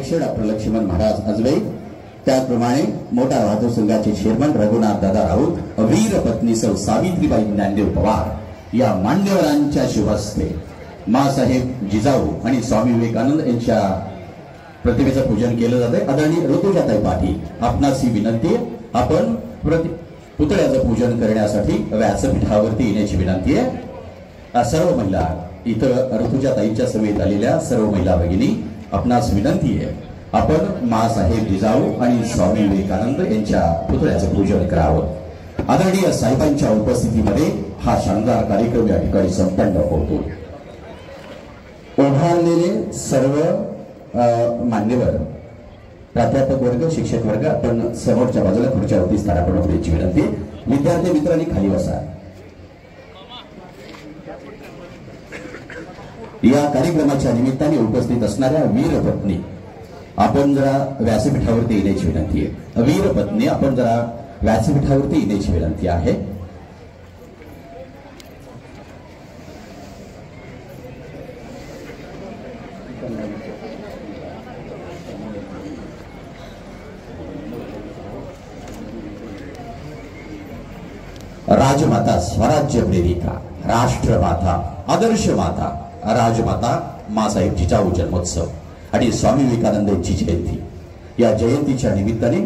अध्यक्ष डॉक्टर लक्ष्मण महाराज अजवे, त्याचप्रमाणे मोठा वाहतूक संघाचे चेअरमन रघुनाथ दादा राऊत, वीर पत्नी सौ सावित्रीबाई ज्ञानदेव पवार या मान्यवरांच्या शुभ हस्ते मासाहेब जिजाऊ आणि स्वामी विवेकानंद यांच्या प्रतिमेचं पूजन केलं जाते। आदरणीय ऋतुजाताई पाटील, आपणास ही विनंती आहे, आपण पुतळ्याचं पूजन करण्यासाठी व्यासपीठावरती येण्याची विनंती आहे। सर्व महिला इथं ऋतुजाताईंच्या समेत आलेल्या सर्व महिला भगिनी, आपणास विनंती आहे, आपण मासाहेब जिजाऊ आणि स्वामी विवेकानंद यांच्या पुतळ्याचं पूजन करावं। आदरणीय साहेबांच्या उपस्थितीमध्ये हा शानदार कार्यक्रम या ठिकाणी संपन्न होतो। उभारलेले सर्व मान्यवर, प्राध्यापक वर्ग, शिक्षक वर्ग, आपण समोरच्या बाजूला खुर्च्यावरती स्थानापन्न होण्याची विनंती। विद्यार्थी मित्रांनी खाली बसा। या कार्यक्रमाच्या निमित्ताने उपस्थित असणाऱ्या वीर पत्नी, आपण जरा व्यासपीठावरती येण्याची विनंती आहे। वीर पत्नी, आपण जरा व्यासपीठावरती येण्याची विनंती आहे। राजमाता, स्वराज्य प्रेरिका, राष्ट्रमाता, आदर्श माता, राजमाता मासाहेब जिजाऊ जन्मोत्सव आणि स्वामी विवेकानंद यांची जयंती, या जयंतीच्या निमित्ताने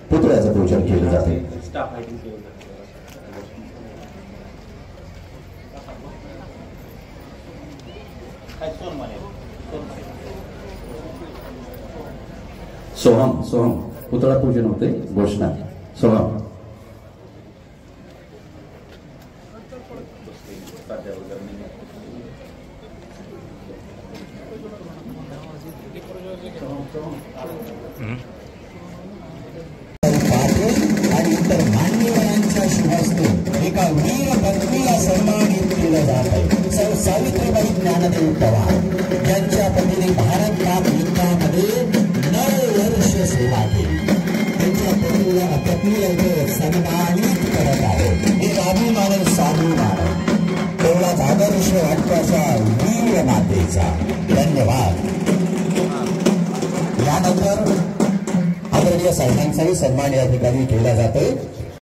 पुतळ्याचं पूजन केलं जाते। सोहम सोहम पुतळा पूजन होते, घोषणा सोहम। आणि इतर मान्यवरांच्या शुभ हस्ते एका वीर पत्नीला सन्मानित केलं जात आहे। सौ सावित्रीबाई ज्ञानदेव पवार यांच्या पतीने भारत काप युद्धामध्ये 9 वर्ष सेवा केली। त्यांच्या पत्नीला सन्मानित करत आहे। एक अभिमान स्वाभिमान, तेवढाच आदर्श वाटपाचा वीर मातेचा। धन्यवाद। यानंतर आदरणीय साहेबांचाही सन्मान या ठिकाणी केला जातोय।